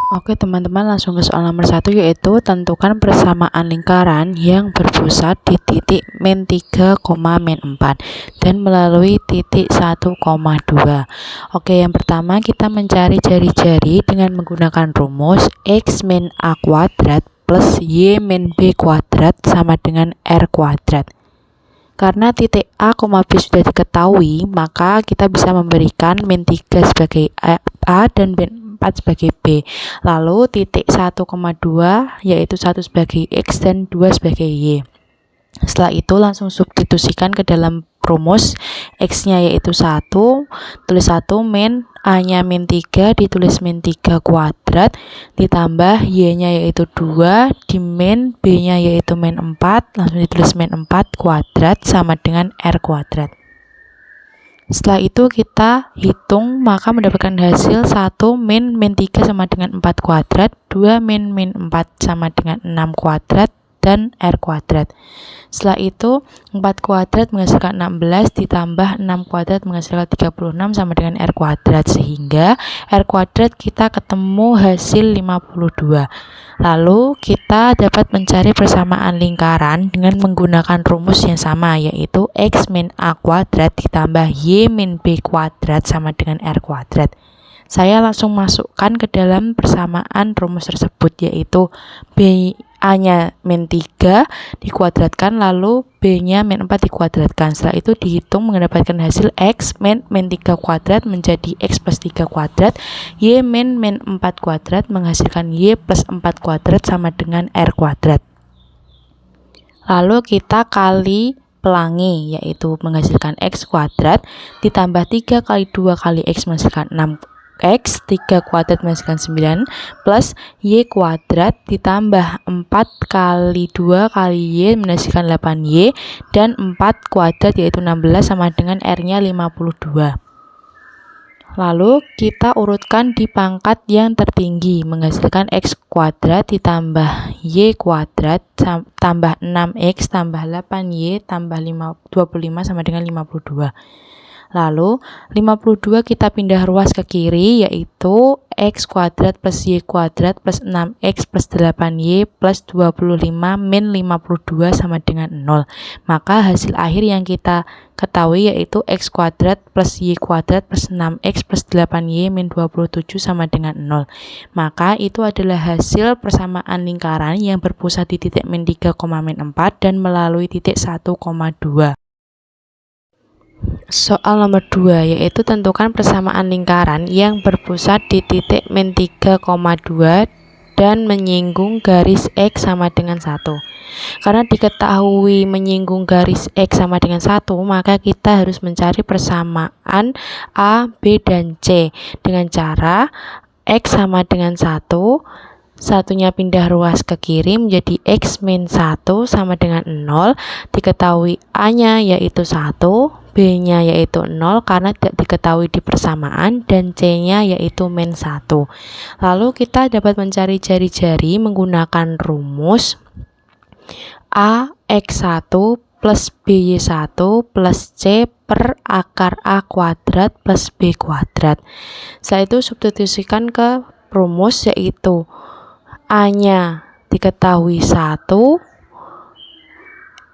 Oke teman-teman, langsung ke soal nomor 1, yaitu tentukan persamaan lingkaran yang berpusat di titik min 3, min 4 dan melalui titik 1,2. Oke, yang pertama kita mencari jari-jari dengan menggunakan rumus x min a kuadrat plus y min b kuadrat sama dengan r kuadrat. Karena titik A, B sudah diketahui, maka kita bisa memberikan min 3 sebagai A dan min 4 sebagai B. Lalu titik 1,2 yaitu 1 sebagai X dan 2 sebagai Y. Setelah itu langsung substitusikan ke dalam rumus. X-nya yaitu 1, tulis 1 min A-nya min 3, ditulis min 3 kuadrat, ditambah Y-nya yaitu 2, di min B-nya yaitu min 4, langsung ditulis min 4 kuadrat sama dengan R kuadrat. Setelah itu kita hitung, maka mendapatkan hasil 1 min 3 sama dengan 4 kuadrat, 2 min 4 sama dengan 6 kuadrat, dan R kuadrat. Setelah itu 4 kuadrat menghasilkan 16 ditambah 6 kuadrat menghasilkan 36 sama dengan R kuadrat, sehingga R kuadrat kita ketemu hasil 52. Lalu kita dapat mencari persamaan lingkaran dengan menggunakan rumus yang sama, yaitu X min A kuadrat ditambah Y min B kuadrat sama dengan R kuadrat. Saya langsung masukkan ke dalam persamaan rumus tersebut, yaitu A-nya min 3 dikuadratkan, lalu B-nya min 4 dikuadratkan. Setelah itu dihitung mendapatkan hasil X min 3 kuadrat menjadi X plus 3 kuadrat, Y min 4 kuadrat menghasilkan Y plus 4 kuadrat sama dengan R kuadrat. Lalu kita kali pelangi, yaitu menghasilkan X kuadrat ditambah 3 kali 2 kali X menghasilkan 6X, 3 kuadrat menghasilkan 9, plus Y kuadrat ditambah 4 kali 2 kali Y menghasilkan 8Y, dan 4 kuadrat yaitu 16 sama dengan R-nya 52. Lalu kita urutkan di pangkat yang tertinggi, menghasilkan X kuadrat ditambah Y kuadrat tambah 6X tambah 8Y tambah 25 sama dengan 52. Lalu 52 kita pindah ruas ke kiri, yaitu X kuadrat plus Y kuadrat plus 6X plus 8Y plus 25 min 52 sama dengan 0. Maka hasil akhir yang kita ketahui yaitu X kuadrat plus Y kuadrat plus 6X plus 8Y min 27 sama dengan 0. Maka itu adalah hasil persamaan lingkaran yang berpusat di titik min 3, min 4 dan melalui titik 1,2. Soal nomor 2, yaitu tentukan persamaan lingkaran yang berpusat di titik min 3,2 dan menyinggung garis X sama dengan 1. Karena diketahui menyinggung garis X sama dengan 1, maka kita harus mencari persamaan A, B, dan C dengan cara X sama dengan 1, satunya pindah ruas ke kiri menjadi X min 1 sama dengan 0, diketahui A-nya yaitu 1, B-nya yaitu 0 karena tidak diketahui di persamaan, dan C-nya yaitu min 1. Lalu kita dapat mencari jari-jari menggunakan rumus A X1 plus BY1 plus C per akar A kuadrat plus B kuadrat. Setelah itu substitusikan ke rumus, yaitu A-nya diketahui 1,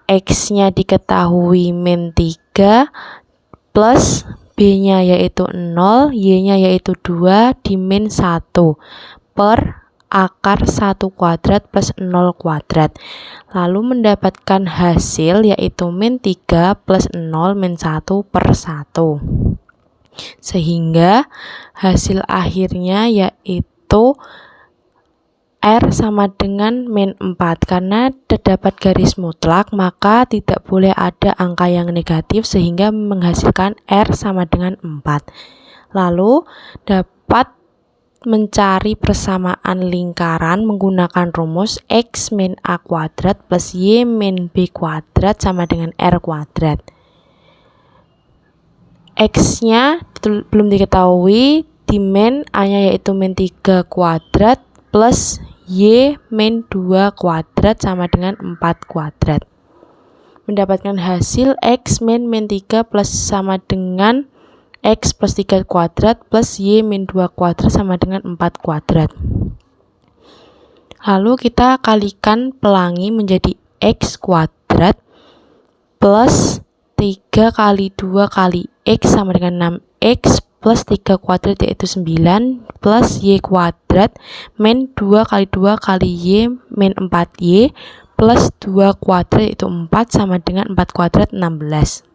X-nya diketahui min 3, plus B-nya yaitu 0, Y-nya yaitu 2, di min 1, per akar 1 kuadrat plus 0 kuadrat. Lalu mendapatkan hasil yaitu min 3 plus 0 min 1 per 1. Sehingga hasil akhirnya yaitu R sama dengan min 4. Karena terdapat garis mutlak, maka tidak boleh ada angka yang negatif, sehingga menghasilkan R sama dengan 4. Lalu dapat mencari persamaan lingkaran menggunakan rumus X min A kuadrat plus Y min B kuadrat sama dengan R kuadrat. X-nya belum diketahui, di min A-nya yaitu min 3 kuadrat plus Y min 2 kuadrat sama dengan 4 kuadrat. Mendapatkan hasil X min 3 plus sama dengan X plus 3 kuadrat plus Y min 2 kuadrat sama dengan 4 kuadrat. Lalu kita kalikan pelangi menjadi X kuadrat plus 3 kali 2 kali X sama dengan 6X plus 3 kuadrat yaitu 9 plus Y kuadrat min 2 kali 2 kali Y min 4Y plus 2 kuadrat yaitu 4 sama dengan 4 kuadrat 16.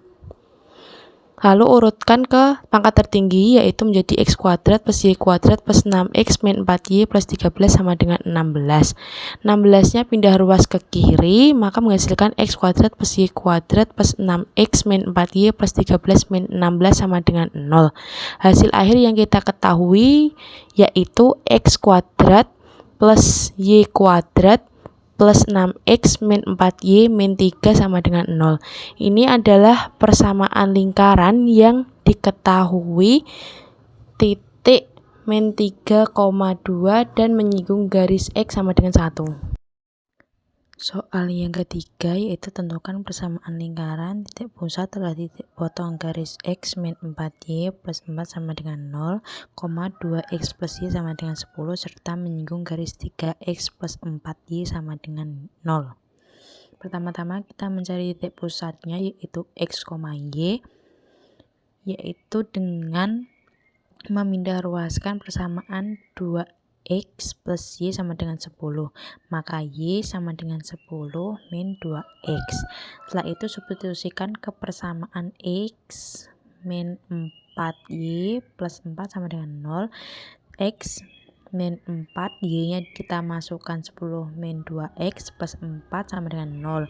Lalu urutkan ke pangkat tertinggi yaitu menjadi X kuadrat plus Y kuadrat plus 6X min 4Y plus 13 sama dengan 16. 16-nya pindah ruas ke kiri, maka menghasilkan X kuadrat plus Y kuadrat plus 6X min 4Y plus 13 min 16 sama dengan 0. Hasil akhir yang kita ketahui yaitu X kuadrat plus Y kuadrat plus 6X min 4Y min 3 sama dengan 0. Ini adalah persamaan lingkaran yang diketahui titik min 3,2 dan menyinggung garis X sama dengan 1. Soal yang ketiga yaitu tentukan persamaan lingkaran titik pusat adalah titik potong garis X min 4Y plus 4 sama dengan 0, 2X plus Y sama dengan 10 serta menyinggung garis 3X plus 4Y sama dengan 0. Pertama-tama kita mencari titik pusatnya yaitu X, Y yaitu dengan memindah ruaskan persamaan 2X plus Y sama dengan 10, maka Y sama dengan 10 min 2X. Setelah itu substitusikan ke persamaan X min 4Y plus 4 sama dengan 0, X min 4, Y nya kita masukkan 10 min 2X plus 4 sama dengan 0.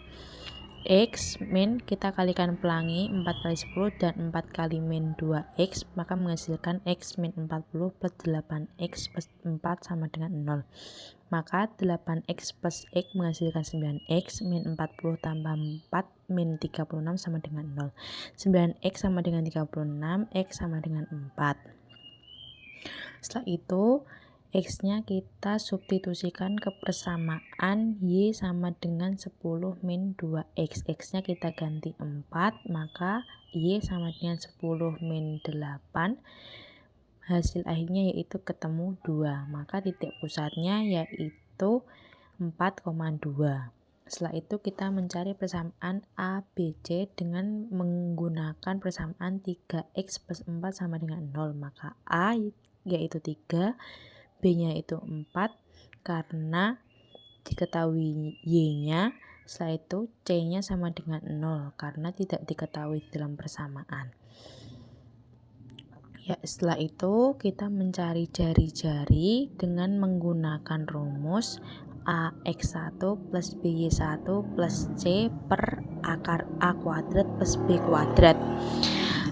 X min kita kalikan pelangi 4 kali 10 dan 4 kali min 2X, maka menghasilkan X min 40 plus 8X plus 4 sama dengan 0. Maka 8X plus X menghasilkan 9X min 40 tambah 4 min 36 sama dengan 0. 9X sama dengan 36, X sama dengan 4. Setelah itu X-nya kita substitusikan ke persamaan Y sama dengan 10 min 2X. X-nya kita ganti 4, maka Y sama dengan 10 min 8. Hasil akhirnya yaitu ketemu 2. Maka titik pusatnya yaitu 4,2. Setelah itu kita mencari persamaan A, B, C dengan menggunakan persamaan 3X plus 4 sama dengan 0. Maka A yaitu 3, B-nya itu 4 karena diketahui Y-nya. Setelah itu C-nya sama dengan 0 karena tidak diketahui dalam persamaan. Ya, setelah itu kita mencari jari-jari dengan menggunakan rumus AX1 plus BY1 plus C per akar A kuadrat plus B kuadrat.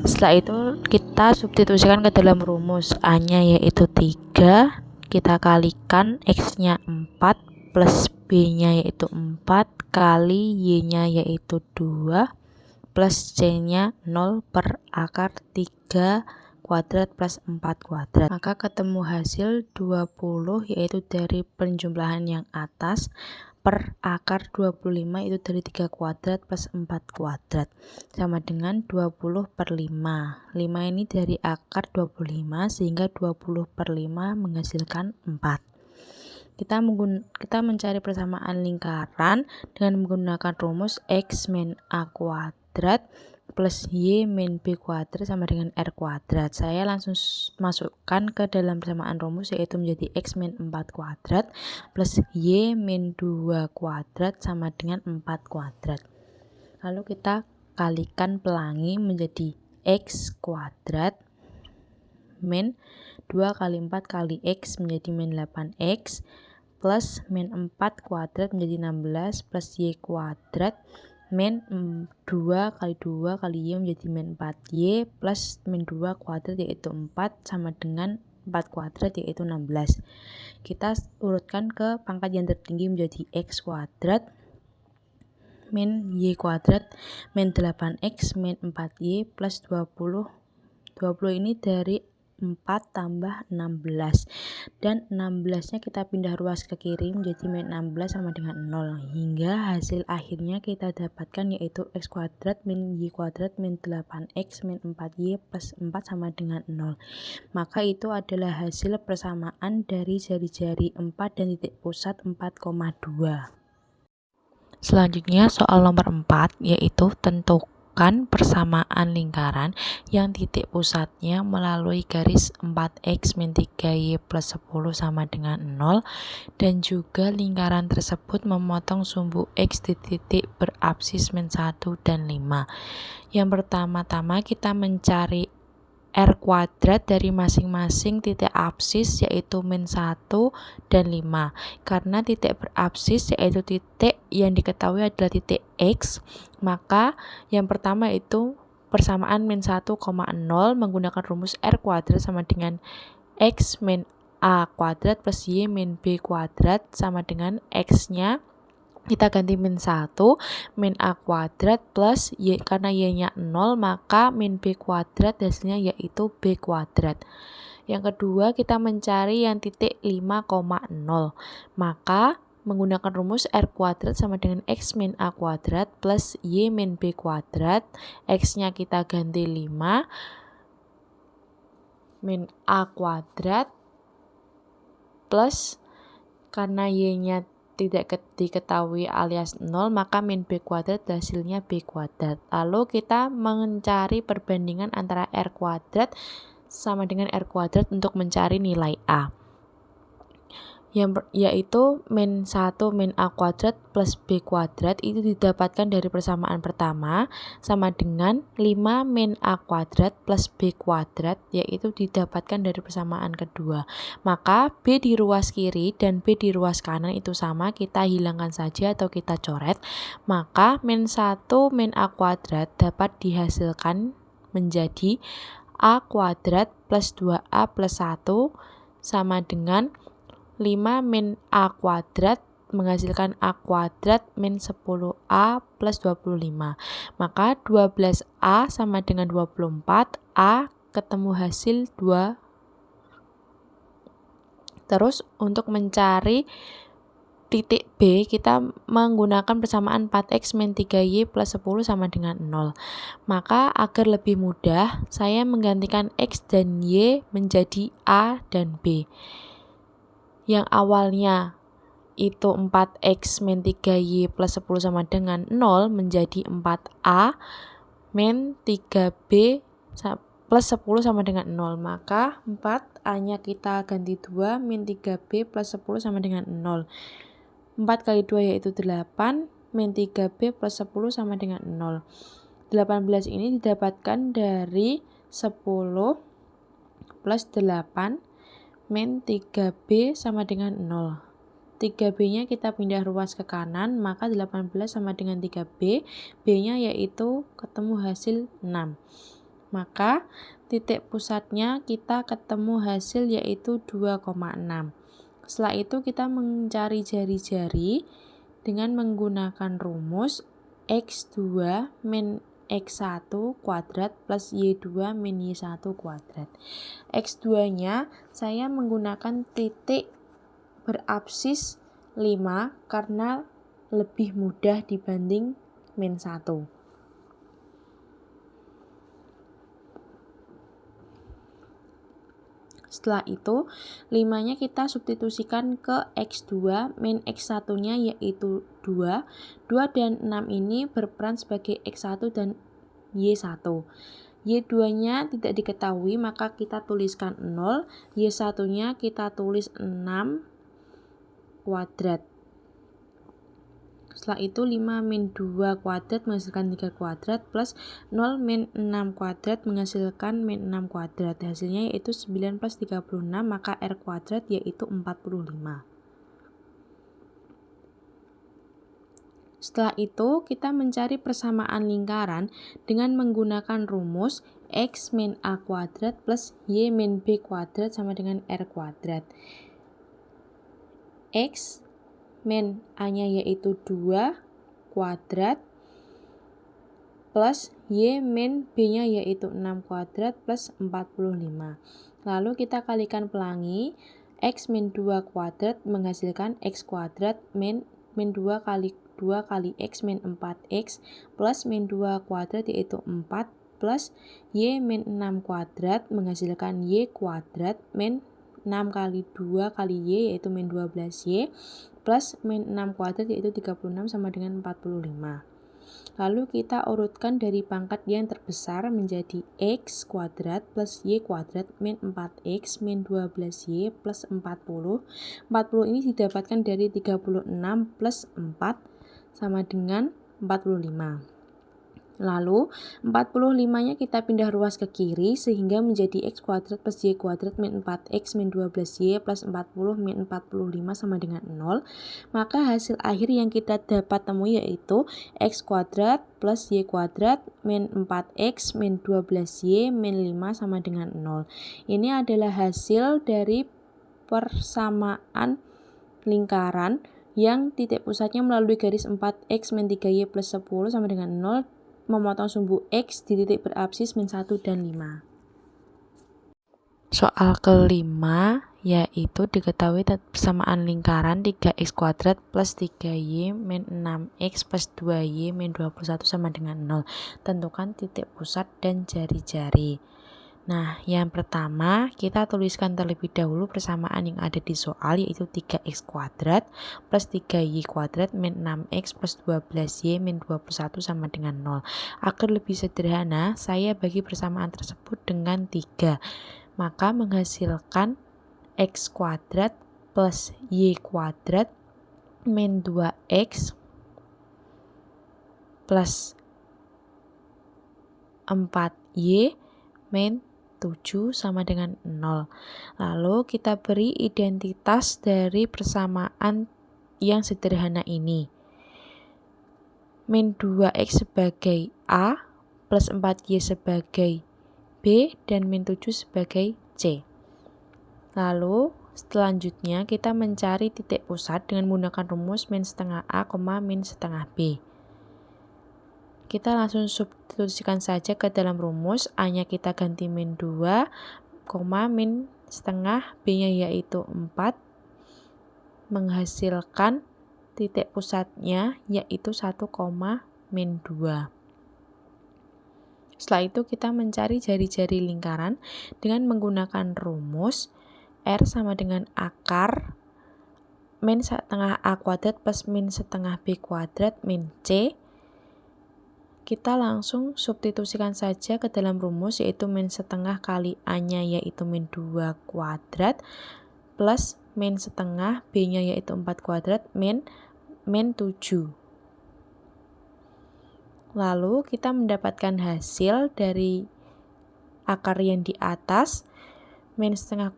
Setelah itu kita substitusikan ke dalam rumus. A-nya yaitu 3, kita kalikan X-nya 4 plus B-nya yaitu 4 kali Y-nya yaitu 2 plus C-nya 0 per akar 3 kuadrat plus 4 kuadrat. Maka ketemu hasil 20 yaitu dari penjumlahan yang atas per akar 25 itu dari 3 kuadrat plus 4 kuadrat sama dengan 20 per 5. 5 ini dari akar 25 sehingga 20 per 5 menghasilkan 4. Kita mencari persamaan lingkaran dengan menggunakan rumus X min A kuadrat plus Y min B kuadrat sama dengan R kuadrat. Saya langsung masukkan ke dalam persamaan rumus yaitu menjadi X min 4 kuadrat plus Y min 2 kuadrat sama dengan 4 kuadrat. Lalu kita kalikan pelangi menjadi X kuadrat min 2 kali 4 kali X menjadi min 8X plus min 4 kuadrat menjadi 16 plus Y kuadrat min 2 kali 2 kali Y menjadi min 4Y plus min 2 kuadrat yaitu 4 sama dengan 4 kuadrat yaitu 16. Kita urutkan ke pangkat yang tertinggi menjadi X kuadrat min Y kuadrat min 8X min 4Y plus 20. 20 ini dari 4 tambah 16. Dan 16 nya kita pindah ruas ke kiri menjadi min 16 sama dengan 0. Hingga hasil akhirnya kita dapatkan yaitu x kuadrat min y kuadrat min 8x min 4y plus 4 sama dengan 0. Maka itu adalah hasil persamaan dari jari-jari 4 dan titik pusat 4,2. Selanjutnya soal nomor 4 yaitu tentukan persamaan lingkaran yang titik pusatnya melalui garis 4x min 3y plus 10 sama dengan 0 dan juga lingkaran tersebut memotong sumbu x di titik berabsis min 1 dan 5. Yang pertama-tama kita mencari R kuadrat dari masing-masing titik absis yaitu min 1 dan 5. Karena titik berabsis yaitu titik yang diketahui adalah titik X, maka yang pertama itu persamaan min 1,0 menggunakan rumus R kuadrat sama dengan X min A kuadrat plus Y min B kuadrat sama dengan X-nya kita ganti min 1, min A kuadrat plus Y, karena Y-nya 0, maka min B kuadrat hasilnya yaitu B kuadrat. Yang kedua, kita mencari yang titik 5,0. Maka menggunakan rumus R kuadrat sama dengan X min A kuadrat plus Y min B kuadrat. X-nya kita ganti 5, min A kuadrat plus, karena Y-nya tidak diketahui alias 0, maka min B kuadrat hasilnya B kuadrat. Lalu kita mencari perbandingan antara R kuadrat sama dengan R kuadrat untuk mencari nilai A. Yaitu min 1 min A kuadrat plus B kuadrat itu didapatkan dari persamaan pertama sama dengan 5 min A kuadrat plus B kuadrat yaitu didapatkan dari persamaan kedua. Maka B di ruas kiri dan B di ruas kanan itu sama, kita hilangkan saja atau kita coret. Maka min 1 min A kuadrat dapat dihasilkan menjadi A kuadrat plus 2A plus 1 sama dengan 5 min A kuadrat menghasilkan A kuadrat min 10A plus 25. Maka 12A sama dengan 24, A ketemu hasil 2. Terus untuk mencari titik B, kita menggunakan persamaan 4x min 3y plus 10 sama dengan 0. Maka agar lebih mudah, saya menggantikan x dan y menjadi A dan B. Yang awalnya itu 4x min 3y plus 10 sama dengan 0 menjadi 4a min 3b plus 10 sama dengan 0. Maka 4a-nya kita ganti 2 min 3b plus 10 sama dengan 0. 4 kali 2 yaitu 8 min 3b plus 10 sama dengan 0. 18 ini didapatkan dari 10 plus 8 min 3b sama dengan 0. 3b-nya kita pindah ruas ke kanan, maka 18 sama dengan 3b, b-nya yaitu ketemu hasil 6. Maka titik pusatnya kita ketemu hasil yaitu 2,6. Setelah itu kita mencari jari-jari dengan menggunakan rumus x2 min x1 kuadrat plus y2 min y1 kuadrat. X2-nya saya menggunakan titik berabsis 5 karena lebih mudah dibanding min 1. Setelah itu 5-nya kita substitusikan ke x2 min x1-nya yaitu 2. 2 dan 6 ini berperan sebagai x1 dan y1. Y2-nya tidak diketahui, maka kita tuliskan 0. Y1-nya kita tulis 6 kuadrat. Setelah itu 5 min 2 kuadrat menghasilkan 3 kuadrat plus 0 min 6 kuadrat menghasilkan min 6 kuadrat. Hasilnya yaitu 9 plus 36, maka R kuadrat yaitu 45. Setelah itu, kita mencari persamaan lingkaran dengan menggunakan rumus X min A kuadrat plus Y min B kuadrat sama dengan R kuadrat. X min A-nya yaitu 2 kuadrat plus Y min B-nya yaitu 6 kuadrat plus 45. Lalu kita kalikan pelangi, X min 2 kuadrat menghasilkan X kuadrat min 2 kali 2 kali X min 4X plus min 2 kuadrat yaitu 4 plus Y min 6 kuadrat menghasilkan Y kuadrat min 6 kali 2 kali Y yaitu min 12Y plus min 6 kuadrat yaitu 36 sama dengan 45. Lalu kita urutkan dari pangkat yang terbesar menjadi X kuadrat plus Y kuadrat min 4X min 12Y plus 40. 40 ini didapatkan dari 36 plus 4 sama dengan 45. Lalu 45-nya kita pindah ruas ke kiri sehingga menjadi X kuadrat plus Y kuadrat min 4X min 12Y plus 40 min 45 sama dengan 0. Maka hasil akhir yang kita dapat temui yaitu X kuadrat plus Y kuadrat min 4X min 12Y min 5 sama dengan 0. Ini adalah hasil dari persamaan lingkaran yang titik pusatnya melalui garis 4X min 3Y plus 10 sama dengan 0, memotong sumbu X di titik berabsis min 1 dan 5. Soal kelima yaitu diketahui persamaan lingkaran 3X kuadrat plus 3Y min 6X plus 2Y min 21 sama dengan 0. Tentukan titik pusat dan jari-jari. Nah, yang pertama kita tuliskan terlebih dahulu persamaan yang ada di soal yaitu 3X kuadrat plus 3Y kuadrat min 6X plus 12Y min 21 sama dengan 0. Agar lebih sederhana, saya bagi persamaan tersebut dengan 3. Maka menghasilkan X kuadrat plus Y kuadrat min 2X plus 4Y min 7 sama dengan 0. Lalu kita beri identitas dari persamaan yang sederhana ini. Min 2X sebagai A, plus 4Y sebagai B, dan min 7 sebagai C. Lalu selanjutnya kita mencari titik pusat dengan menggunakan rumus min setengah A, min setengah B. Kita langsung substitusikan saja ke dalam rumus. A-nya kita ganti min 2, min setengah, B-nya yaitu 4, menghasilkan titik pusatnya yaitu 1, min 2. Setelah itu kita mencari jari-jari lingkaran dengan menggunakan rumus R sama dengan akar min setengah A kuadrat plus min setengah B kuadrat min C. Kita langsung substitusikan saja ke dalam rumus yaitu min setengah kali A-nya yaitu min 2 kuadrat plus min setengah B-nya yaitu 4 kuadrat min 7. Lalu kita mendapatkan hasil dari akar yang di atas. Min setengah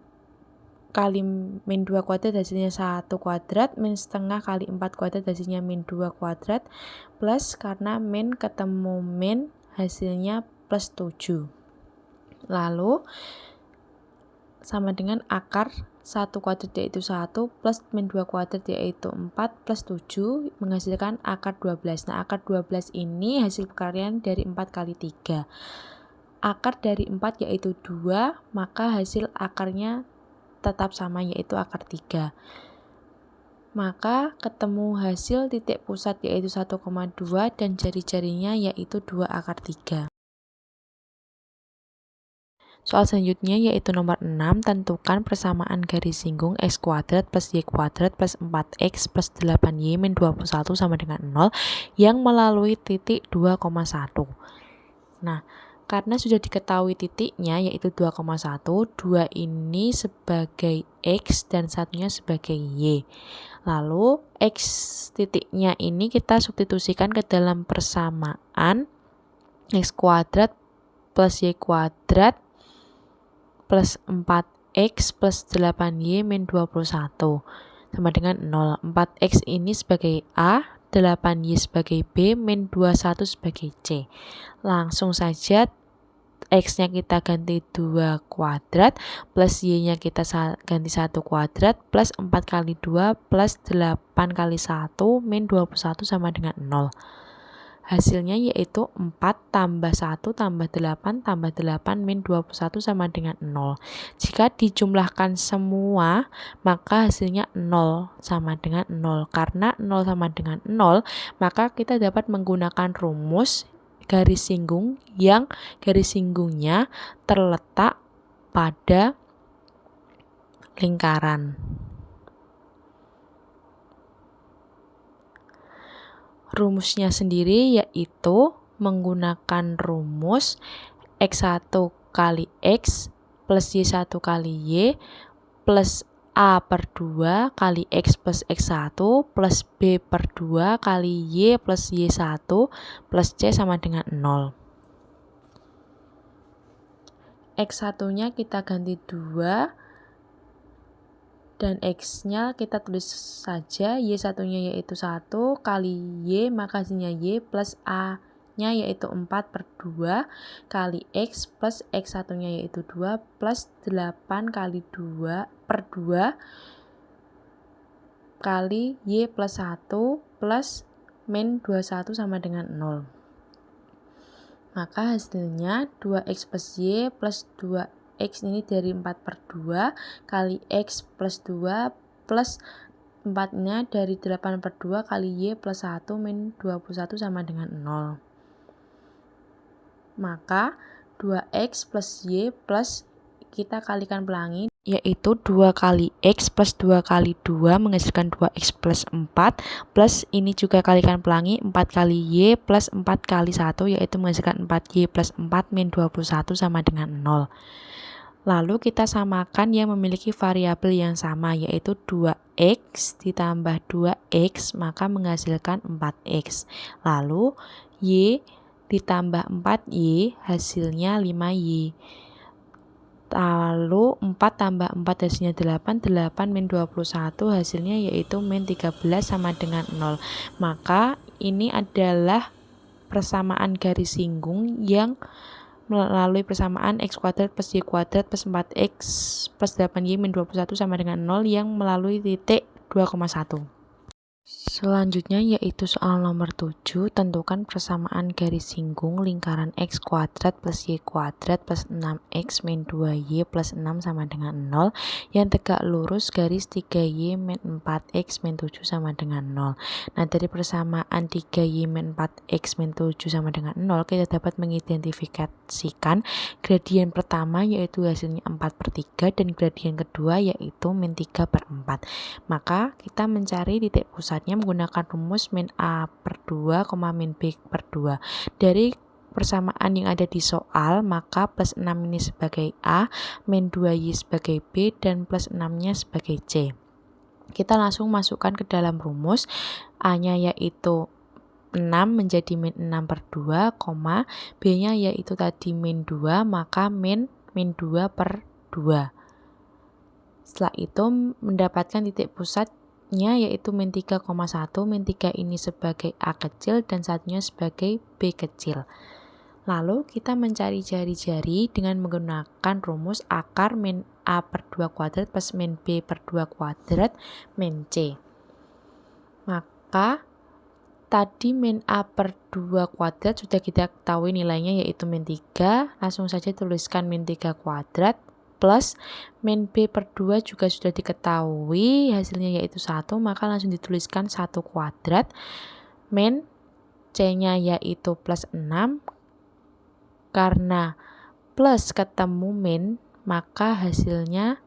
kali min 2 kuadrat hasilnya 1 kuadrat, min setengah kali 4 kuadrat hasilnya min 2 kuadrat, plus karena min ketemu min hasilnya plus 7. Lalu sama dengan akar 1 kuadrat yaitu 1 plus min 2 kuadrat yaitu 4 plus 7 menghasilkan akar 12. Nah, akar 12 ini hasil perkalian dari 4 kali 3. Akar dari 4 yaitu 2, maka hasil akarnya tetap sama yaitu akar 3. Maka ketemu hasil titik pusat yaitu 1,2 dan jari-jarinya yaitu 2 akar 3. Soal selanjutnya yaitu nomor 6, tentukan persamaan garis singgung X kuadrat plus Y kuadrat plus 4X plus 8Y min 21 sama dengan 0 yang melalui titik 2,1. Nah, karena sudah diketahui titiknya yaitu 2,1, 2 ini sebagai X dan satunya sebagai Y. Lalu X titiknya ini kita substitusikan ke dalam persamaan X kuadrat plus Y kuadrat plus 4X plus 8Y min 21 sama dengan 0. 4X ini sebagai A, 8Y sebagai B, min 21 sebagai C. Langsung saja X-nya kita ganti 2 kuadrat, plus Y-nya kita ganti 1 kuadrat, plus 4 kali 2, plus 8 kali 1, min 21 sama dengan 0. Hasilnya yaitu 4 tambah 1 tambah 8 tambah 8 min 21 sama dengan 0. Jika dijumlahkan semua, maka hasilnya 0 sama dengan 0. Karena 0 sama dengan 0, maka kita dapat menggunakan rumus garis singgung yang garis singgungnya terletak pada lingkaran. Rumusnya sendiri yaitu menggunakan rumus X1 kali X plus Y1 kali Y plus A per 2 kali X plus X1 plus B per 2 kali Y plus Y1 plus C sama dengan 0. X1-nya kita ganti 2 dan X-nya kita tulis saja, Y1-nya yaitu 1 kali Y, maka hasilnya Y plus A-nya yaitu 4 per 2 kali X plus X1-nya yaitu 2 plus 8 kali 2 per 2 kali Y plus 1 plus min 21 sama dengan 0. Maka hasilnya 2X plus Y plus 2X ini dari 4 per 2 kali X plus 2 plus 4-nya dari 8 per 2 kali Y plus 1 min 21 sama dengan 0. Maka 2X plus Y plus kita kalikan pelangi yaitu 2 kali X plus 2 kali 2 menghasilkan 2X plus 4 plus ini juga kalikan pelangi 4 kali Y plus 4 kali 1 yaitu menghasilkan 4Y plus 4 min 21 sama dengan 0. Lalu kita samakan yang memiliki variabel yang sama yaitu 2X ditambah 2X maka menghasilkan 4X. Lalu Y ditambah 4Y hasilnya 5Y. Lalu 4 tambah 4 hasilnya 8, 8 min 21 hasilnya yaitu min 13 sama dengan 0. Maka ini adalah persamaan garis singgung yang melalui persamaan X kuadrat plus Y kuadrat plus 4X plus 8Y min 21 sama dengan 0 yang melalui titik 2,1. Selanjutnya yaitu soal nomor 7, tentukan persamaan garis singgung lingkaran X kuadrat plus Y kuadrat plus 6X min 2Y plus 6 sama dengan 0 yang tegak lurus garis 3Y min 4X min 7 sama dengan 0. Nah, dari persamaan 3Y min 4X min 7 sama dengan 0, kita dapat mengidentifikasikan gradien pertama yaitu hasilnya 4 per 3 dan gradien kedua yaitu min 3 per 4. Maka kita mencari titik pusatnya menggunakan rumus min A per 2, min B per 2. Dari persamaan yang ada di soal, maka plus 6 ini sebagai A, min 2Y sebagai B, dan plus 6-nya sebagai C. Kita langsung masukkan ke dalam rumus. A-nya yaitu 6 menjadi min 6 per 2, B-nya yaitu tadi min 2, maka min 2 per 2. Setelah itu mendapatkan titik pusatnya yaitu min 3,1, min 3 ini sebagai A kecil dan satunya sebagai B kecil. Lalu kita mencari jari-jari dengan menggunakan rumus akar min A per 2 kuadrat plus min B per 2 kuadrat min C. Maka tadi min A per 2 kuadrat sudah kita ketahui nilainya yaitu min 3, langsung saja tuliskan min 3 kuadrat plus min B per 2 juga sudah diketahui hasilnya yaitu 1, maka langsung dituliskan 1 kuadrat min C-nya yaitu plus 6, karena plus ketemu min maka hasilnya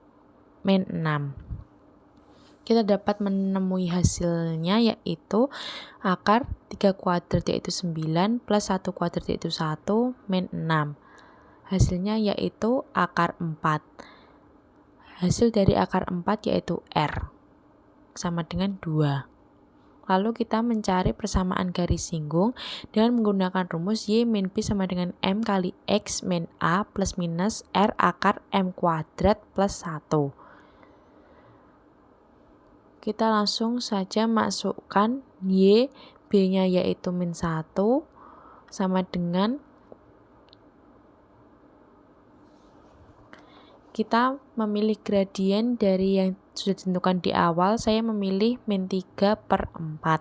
min 6. Kita dapat menemui hasilnya yaitu akar 3 kuadrat yaitu 9 plus 1 kuadrat yaitu 1 min 6. Hasilnya yaitu akar 4. Hasil dari akar 4 yaitu R sama dengan 2. Lalu kita mencari persamaan garis singgung dengan menggunakan rumus Y min B sama dengan M kali X min A plus minus R akar M kuadrat plus 1. Kita langsung saja masukkan Y, B-nya yaitu min 1 sama dengan kita memilih gradien dari yang sudah ditentukan di awal. Saya memilih min 3 per 4.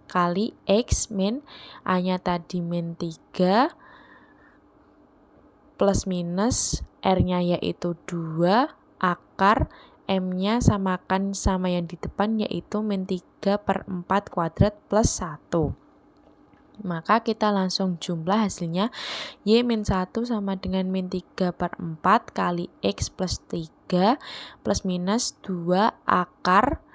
kali X min A-nya tadi min 3 plus minus R-nya yaitu 2 akar M-nya samakan sama yang di depan yaitu min 3/4 kuadrat plus 1. Maka kita langsung jumlah hasilnya Y-1 sama dengan min 3/4 kali X plus 3 plus minus 2 akar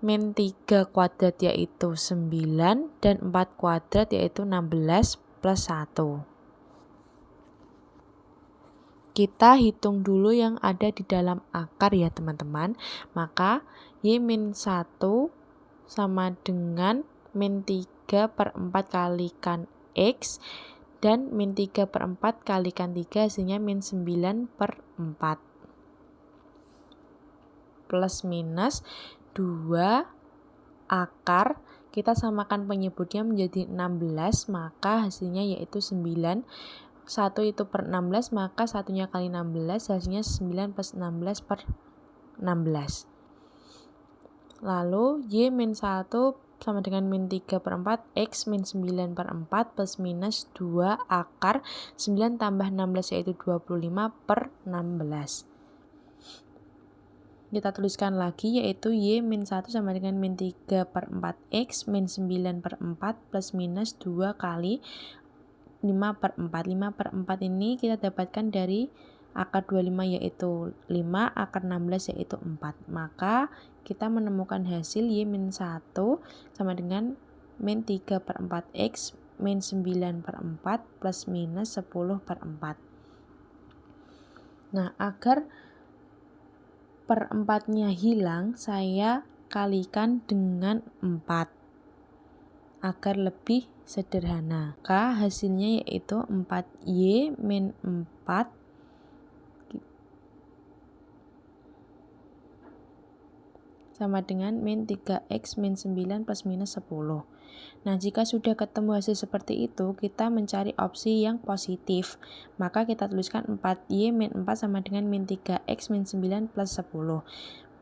min 3 kuadrat yaitu 9 dan 4 kuadrat yaitu 16 plus 1. Kita hitung dulu yang ada di dalam akar ya teman-teman. Maka Y-1 sama dengan min 3/4 kalikan X dan min 3/4 kalikan 3 hasilnya min 9/4 plus minus 2 akar kita samakan penyebutnya menjadi 16 maka hasilnya yaitu 9. 1 itu per 16 maka satunya kali 16 hasilnya 9 plus 16/16. Lalu Y-1 sama dengan min 3/4 X min 9/4 plus minus 2 akar 9 tambah 16 yaitu 25/16. Kita tuliskan lagi yaitu Y-1 sama dengan min 3/4 X min 9/4 plus minus 2 kali 5/4. 5/4 ini kita dapatkan dari akar 25 yaitu 5, akar 16 yaitu 4. Maka kita menemukan hasil Y-1 sama dengan min 3/4 X min 9/4 plus minus 10/4. Nah, agar per-4-nya hilang, saya kalikan dengan 4 agar lebih sederhana. Maka hasilnya yaitu 4Y min 4 sama dengan min 3X min 9 plus minus 10. Nah, jika sudah ketemu hasil seperti itu, kita mencari opsi yang positif. Maka kita tuliskan 4Y min 4 sama dengan min 3X min 9 plus 10.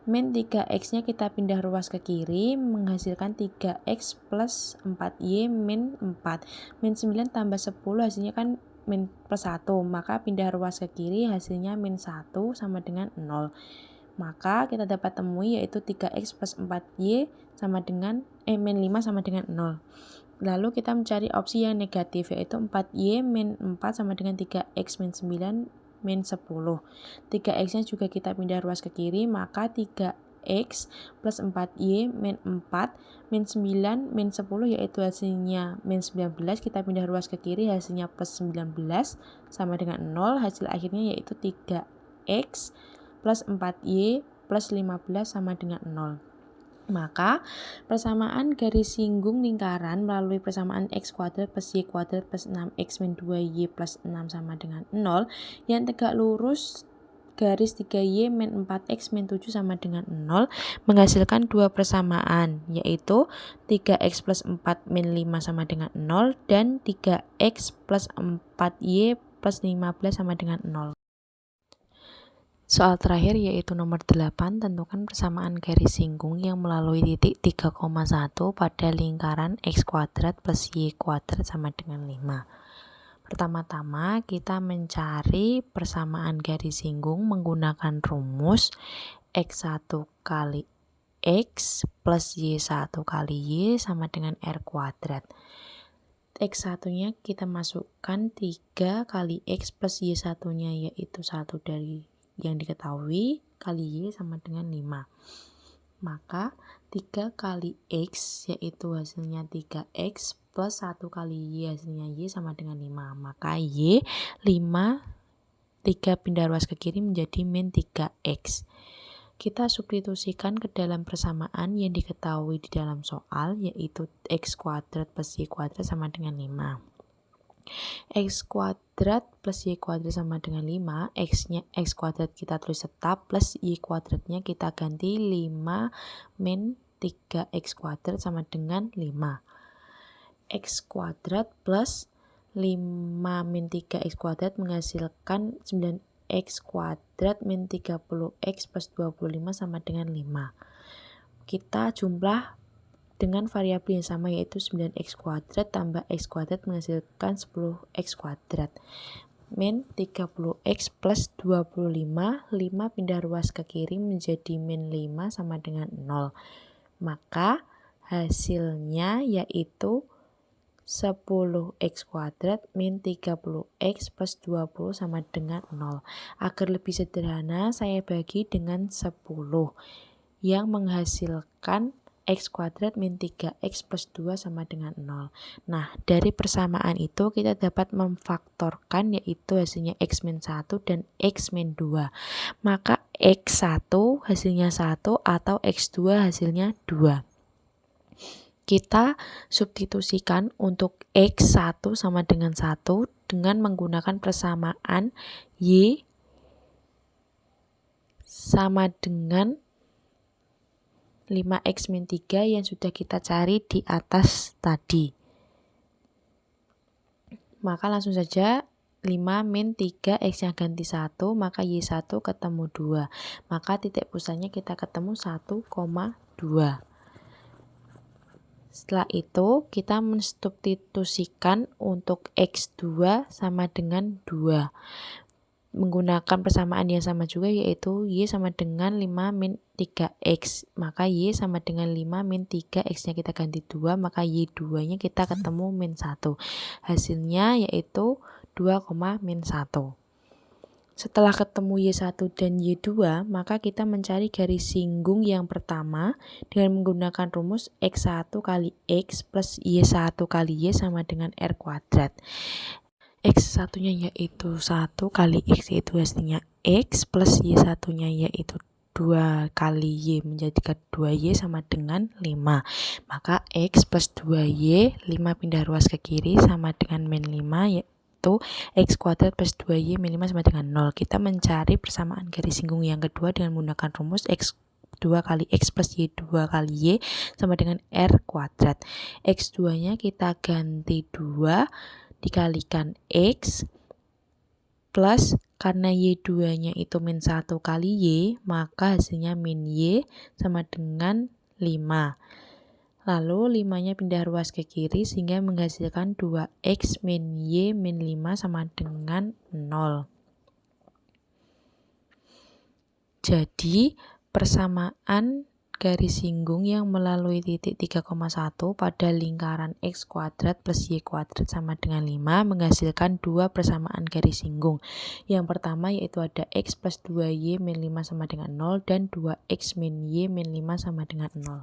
Min 3X-nya kita pindah ruas ke kiri, menghasilkan 3X plus 4Y min 4. Min 9 tambah 10 hasilnya kan min plus 1, maka pindah ruas ke kiri hasilnya min 1 sama dengan 0. Maka kita dapat temui yaitu 3X plus 4Y sama dengan min 5 sama dengan 0. Lalu kita mencari opsi yang negatif yaitu 4Y min 4 sama dengan 3X min 9 min 10. 3X-nya juga kita pindah ruas ke kiri, maka 3X plus 4Y min 4 min 9 min 10 yaitu hasilnya min 19. Kita pindah ruas ke kiri hasilnya plus 19 sama dengan 0. Hasil akhirnya yaitu 3X plus 4Y plus 15 sama dengan 0. Maka persamaan garis singgung lingkaran melalui persamaan X kuadrat plus Y kuadrat plus 6X min 2Y plus 6 sama dengan 0 yang tegak lurus garis 3Y min 4X min 7 sama dengan 0 menghasilkan dua persamaan yaitu 3X plus 4 min 5 sama dengan 0 dan 3X plus 4Y plus 15 sama dengan 0. Soal terakhir yaitu nomor 8, tentukan persamaan garis singgung yang melalui titik 3,1 pada lingkaran X kuadrat plus Y kuadrat sama dengan 5. Pertama-tama kita mencari persamaan garis singgung menggunakan rumus X1 kali X plus Y1 kali Y sama dengan R kuadrat. X1-nya kita masukkan 3 kali X plus Y1-nya yaitu 1 dari yang diketahui kali Y sama dengan 5. Maka 3 kali X yaitu hasilnya 3X plus 1 kali Y hasilnya Y sama dengan 5. Maka Y 5, 3 pindah ruas ke kiri menjadi min 3X. Kita substitusikan ke dalam persamaan yang diketahui di dalam soal yaitu X kuadrat plus Y kuadrat sama dengan 5. X kuadrat plus Y kuadrat sama dengan 5, X-nya X kuadrat kita tulis tetap plus Y kuadratnya kita ganti 5 min 3X kuadrat sama dengan 5. X kuadrat plus 5 min 3X kuadrat menghasilkan 9X kuadrat min 30X plus 25 sama dengan 5. Kita jumlah dengan variabel yang sama yaitu 9x kuadrat tambah x kuadrat menghasilkan 10x kuadrat. Min 30x plus 25, 5 pindah ruas ke kiri menjadi min 5 sama dengan 0. Maka hasilnya yaitu 10x kuadrat min 30x plus 20 sama dengan 0. Agar lebih sederhana, saya bagi dengan 10 yang menghasilkan x kuadrat min 3x plus 2 sama dengan 0. Nah, dari persamaan itu kita dapat memfaktorkan yaitu hasilnya x min 1 dan x min 2. Maka x1 hasilnya 1 atau x2 hasilnya 2. Kita substitusikan untuk x1 sama dengan 1 dengan menggunakan persamaan y sama dengan 5x min 3 yang sudah kita cari di atas tadi. Maka langsung saja 5 min 3 x-nya ganti 1, maka y1 ketemu 2. Maka titik pusatnya kita ketemu 1,2. Setelah itu kita mensubstitusikan untuk x2 sama dengan 2. Menggunakan persamaan yang sama juga yaitu y sama dengan 5 min 3x. Maka y sama dengan 5 min 3x nya kita ganti 2, maka y2 nya kita ketemu min 1. Hasilnya yaitu 2, min 1. Setelah ketemu y1 dan y2, maka kita mencari garis singgung yang pertama dengan menggunakan rumus x1 kali x plus y1 kali y sama dengan r kuadrat. X1 nya yaitu 1 kali x yaitu hasilnya x plus y1 nya yaitu 2 kali y menjadikan 2y sama dengan 5. Maka x plus 2y, 5 pindah ruas ke kiri sama dengan min 5 yaitu x kuadrat plus 2y min 5 sama dengan 0. Kita mencari persamaan garis singgung yang kedua dengan menggunakan rumus x2 kali x plus y2 kali y sama dengan r kuadrat. X2 nya kita ganti 2 dikalikan x plus karena y2 nya itu min 1 kali y, maka hasilnya min y sama dengan 5. Lalu 5 nya pindah ruas ke kiri sehingga menghasilkan 2x min y min 5 sama dengan 0. Jadi persamaan garis singgung yang melalui titik 3,1 pada lingkaran x kuadrat plus y kuadrat sama dengan 5 menghasilkan dua persamaan garis singgung. Yang pertama yaitu ada x plus 2y min 5 sama dengan 0 dan 2x min y min 5 sama dengan 0.